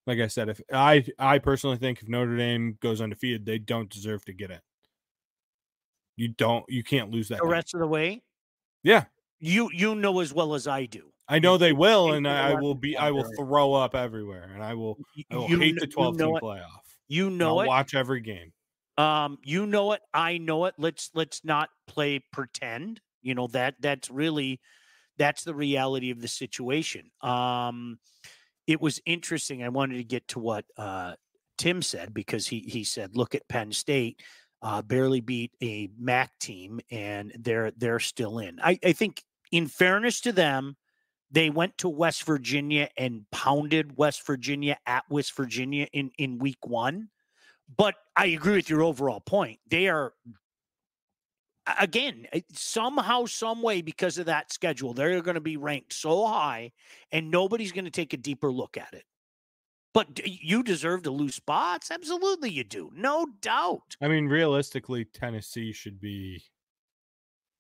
Like I said, if I personally think if Notre Dame goes undefeated, they don't deserve to get it. You can't lose that the rest of the way. Yeah. You know as well as I do. I know they will, and I will throw up everywhere, and I will hate the 12-team playoff. You know it. Watch every game. You know it. I know it. Let's not play pretend. You know, that's the reality of the situation. It was interesting. I wanted to get to what Tim said, because he said, look at Penn State, barely beat a MAC team, and they're still in. I think, in fairness to them, they went to West Virginia and pounded West Virginia at West Virginia in week 1. But I agree with your overall point. They are, again, somehow, some way, because of that schedule, they're going to be ranked so high, and nobody's going to take a deeper look at it. But you deserve to lose spots. Absolutely you do. No doubt. I mean, realistically, Tennessee should be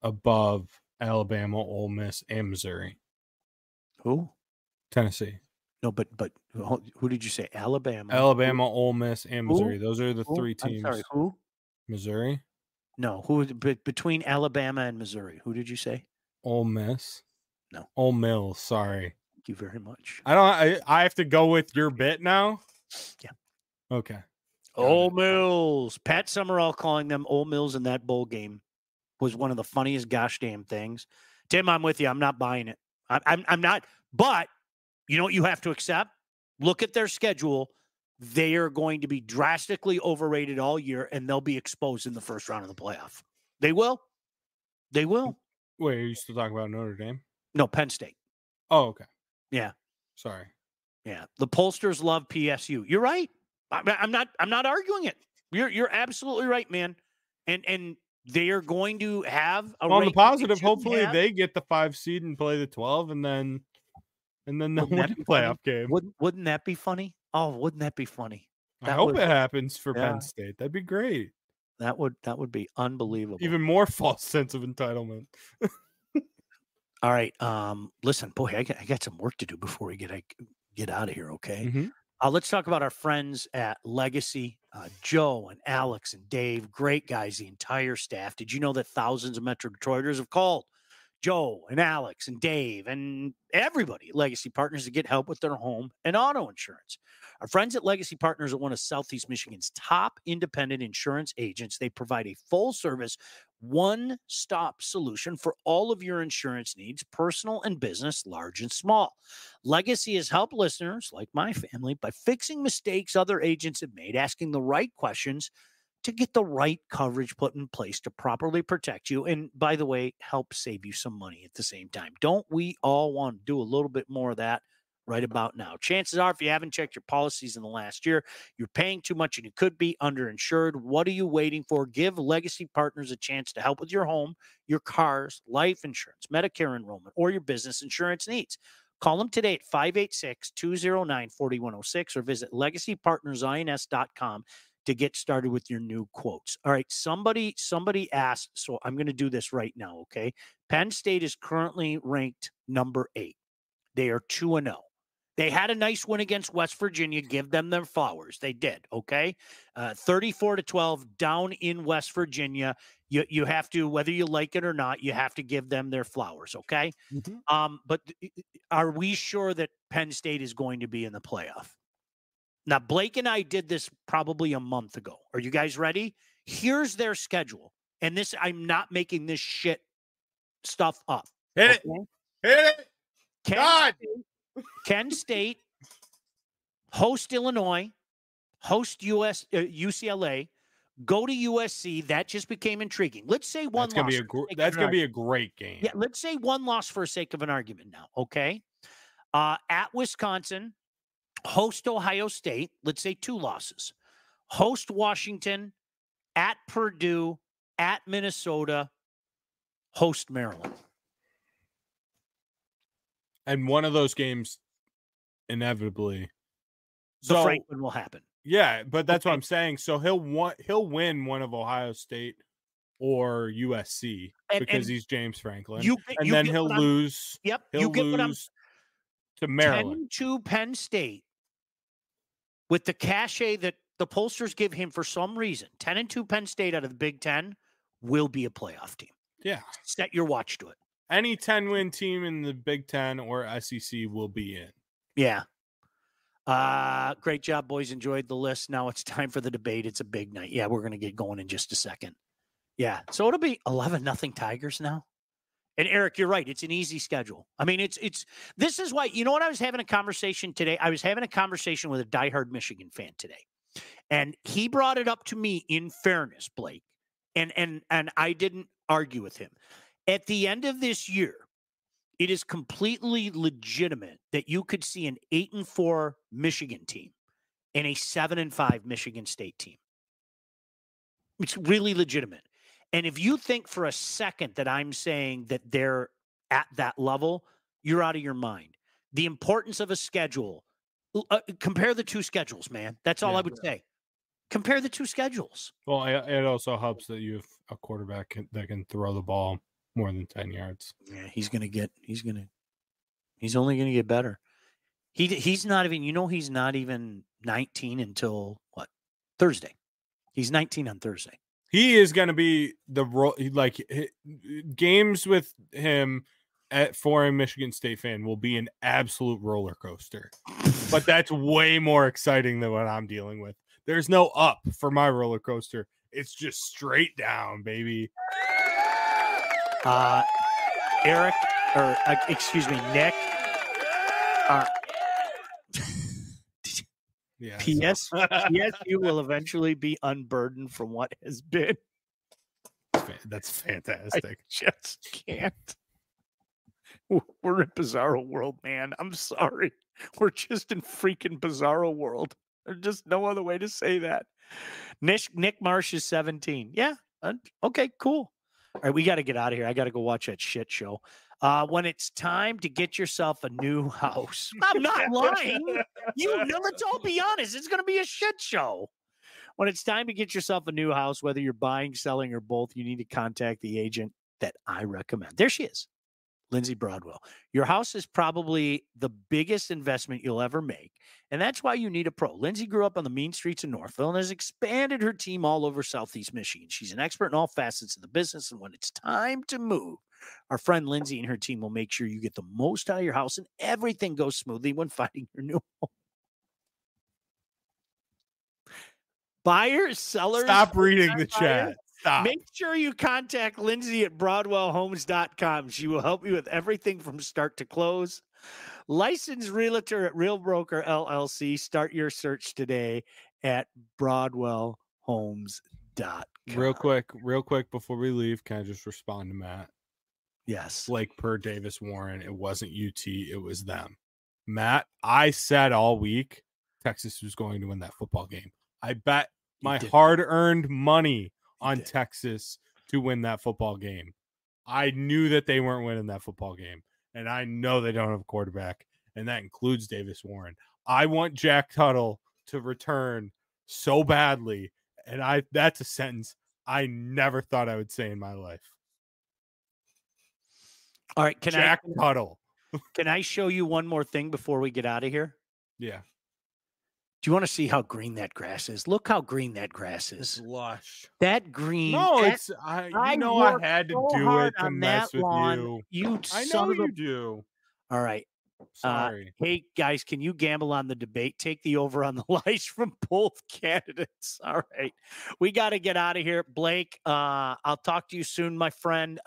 above Alabama, Ole Miss, and Missouri. Who? Tennessee. No, but who did you say? Alabama, Ole Miss, and Missouri. Those are the three teams. I'm sorry, who? Missouri. No, who? Between Alabama and Missouri, who did you say? Ole Miss. No. Ole Miss. Sorry. Thank you very much. I have to go with your bit now. Yeah. Okay. Ole Mills. Pat Summerall calling them Ole Mills in that bowl game was one of the funniest gosh damn things. Tim, I'm with you. I'm not buying it. I'm not. But you know what you have to accept? Look at their schedule. They are going to be drastically overrated all year, and they'll be exposed in the first round of the playoff. They will. They will. Wait, are you still talking about Notre Dame? No, Penn State. Oh, okay. Yeah. Sorry. Yeah. The pollsters love PSU. You're right. I'm not arguing it. You're absolutely right, man. And they are going to have on the positive. Hopefully, they get the 5 seed and play the 12, and then they'll win the playoff game. Wouldn't that be funny? Oh, wouldn't that be funny? I hope it happens for Penn State. That'd be great. That would be unbelievable. Even more false sense of entitlement. All right. Listen, boy, I got some work to do before we get out of here. Okay. Mm-hmm. Let's talk about our friends at Legacy, Joe and Alex and Dave. Great guys, the entire staff. Did you know that thousands of Metro Detroiters have called Joe and Alex and Dave and everybody, Legacy Partners, to get help with their home and auto insurance? Our friends at Legacy Partners are one of Southeast Michigan's top independent insurance agents. They provide a full-service, one-stop solution for all of your insurance needs, personal and business, large and small. Legacy has helped listeners like my family by fixing mistakes other agents have made, asking the right questions to get the right coverage put in place to properly protect you. And by the way, help save you some money at the same time. Don't we all want to do a little bit more of that right about now? Chances are, if you haven't checked your policies in the last year, you're paying too much and you could be underinsured. What are you waiting for? Give Legacy Partners a chance to help with your home, your cars, life insurance, Medicare enrollment, or your business insurance needs. Call them today at 586-209-4106 or visit legacypartnersins.com to get started with your new quotes. All right, somebody asked, so I'm going to do this right now, okay? Penn State is currently ranked number 8. They are 2-0. They had a nice win against West Virginia. Give them their flowers. They did, okay? 34-12 down in West Virginia. You have to, whether you like it or not, you have to give them their flowers, okay? Mm-hmm. But are we sure that Penn State is going to be in the playoff? Now, Blake and I did this probably a month ago. Are you guys ready? Here's their schedule. And this, I'm not making this shit stuff up. Hit okay? it. God. Penn State, host Illinois, host UCLA, go to USC. That just became intriguing. Let's say one loss. That's going to be a great game. Yeah, let's say one loss for the sake of an argument now, okay? At Wisconsin, host Ohio State. Let's say 2 losses. Host Washington, at Purdue, at Minnesota, host Maryland. And one of those games, inevitably, The Franklin will happen. Yeah, but that's what I'm saying. So he'll win one of Ohio State or USC because he's James Franklin, and then he'll lose. Yep, he'll lose to Maryland. 10-2 Penn State with the cachet that the pollsters give him for some reason. 10-2 Penn State out of the Big Ten will be a playoff team. Yeah, set your watch to it. Any 10-win team in the Big Ten or SEC will be in. Yeah. Great job, boys. Enjoyed the list. Now it's time for the debate. It's a big night. Yeah, we're going to get going in just a second. Yeah. So it'll be 11-0 Tigers now. And Eric, you're right. It's an easy schedule. I mean, this is why, you know what? I was having a conversation today. I was having a conversation with a diehard Michigan fan today. And he brought it up to me in fairness, Blake. And I didn't argue with him. At the end of this year, it is completely legitimate that you could see an 8-4 Michigan team and a 7-5 Michigan State team. It's really legitimate. And if you think for a second that I'm saying that they're at that level, you're out of your mind. The importance of a schedule, compare the 2 schedules, man. That's all I would say. Compare the 2 schedules. Well, it also helps that you have a quarterback that can throw the ball more than 10 yards. Yeah, he's only going to get better. He's not even 19 until what? Thursday. He's 19 on Thursday. He is going to be games with him for a Michigan State fan will be an absolute roller coaster. But that's way more exciting than what I'm dealing with. There's no up for my roller coaster. It's just straight down, baby. Eric, or excuse me, Nick. P.S. you will eventually be unburdened from what has been. That's fantastic. I just can't. We're in bizarro world, man. I'm sorry. We're just in freaking bizarro world. There's just no other way to say that. Nick Marsh is 17. Yeah. Okay, cool. All right, we got to get out of here. I got to go watch that shit show. When it's time to get yourself a new house. I'm not lying. Let's all be honest. It's going to be a shit show. When it's time to get yourself a new house, whether you're buying, selling, or both, you need to contact the agent that I recommend. There she is, Lindsay Broadwell. Your house is probably the biggest investment you'll ever make, and that's why you need a pro. Lindsay grew up on the mean streets of Northville and has expanded her team all over Southeast Michigan. She's an expert in all facets of the business, and when it's time to move, our friend Lindsay and her team will make sure you get the most out of your house and everything goes smoothly when finding your new home. Buyers, sellers. Stop reading the chat. Stop. Make sure you contact Lindsay at BroadwellHomes.com. She will help you with everything from start to close. Licensed realtor at Real Broker LLC. Start your search today at BroadwellHomes.com. Real quick before we leave, can I just respond to Matt? Yes. Like per Davis Warren, it wasn't UT, it was them. Matt, I said all week Texas was going to win that football game. I bet my hard-earned money on Texas to win that football game. I knew that they weren't winning that football game, and I know they don't have a quarterback, and that includes Davis Warren. I want Jack Tuttle to return so badly, and that's a sentence I never thought I would say in my life. All right, Jack Tuttle. Can I show you one more thing before we get out of here? Yeah. Do you want to see how green that grass is? Look how green that grass is. It's lush. That green. No, I had to do it to mess with you. You I know you do. All right. Sorry. Hey, guys, can you gamble on the debate? Take the over on the lies from both candidates. All right. We got to get out of here. Blake, I'll talk to you soon, my friend.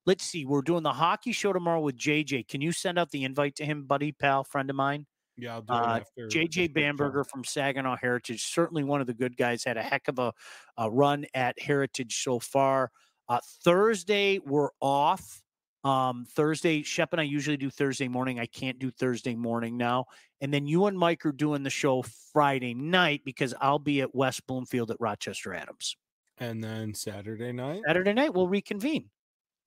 Let's see. We're doing the hockey show tomorrow with JJ. Can you send out the invite to him, buddy, pal, friend of mine? Yeah, I'll do it after. JJ Bamberger from Saginaw Heritage, certainly one of the good guys, had a heck of a run at Heritage so far. Thursday, we're off. Thursday, Shep and I usually do Thursday morning. I can't do Thursday morning now. And then you and Mike are doing the show Friday night because I'll be at West Bloomfield at Rochester Adams. And then Saturday night We'll reconvene.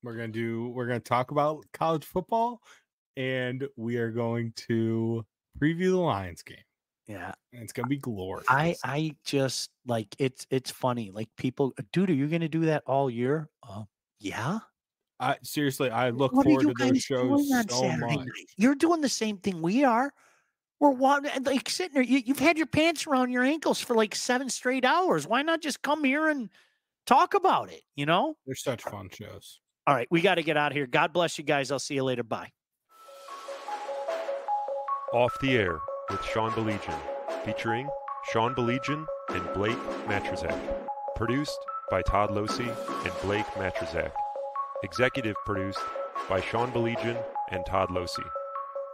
We're gonna talk about college football, and we are going to preview the Lions game. Yeah. And it's gonna be glorious. I just like it's funny. Like people, dude, are you gonna do that all year? Yeah. Seriously, I look What forward are you to those guys shows doing on so Saturday much. night? You're doing the same thing we are. We're like sitting there. You've had your pants around your ankles for like 7 straight hours. Why not just come here and talk about it? You know, They're such fun shows. All right, we got to get out of here. God bless you guys. I'll see you later. Bye. Off the Air with Sean Baligian, featuring Sean Baligian and Blake Majchrzak. Produced by Todd Losey and Blake Majchrzak. Executive produced by Sean Baligian and Todd Losey.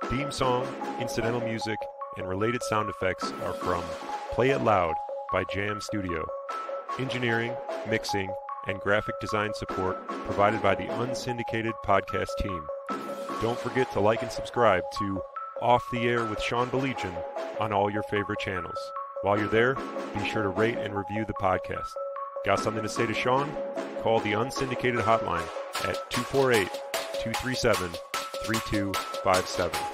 Theme song, incidental music, and related sound effects are from Play It Loud by Jam Studio. Engineering, mixing, and graphic design support provided by the unsyndicated podcast team. Don't forget to like and subscribe to Off the Air with Sean Baligian on all your favorite channels. While you're there, be sure to rate and review the podcast. Got something to say to Sean? Call the unsyndicated hotline at 248-237-3257.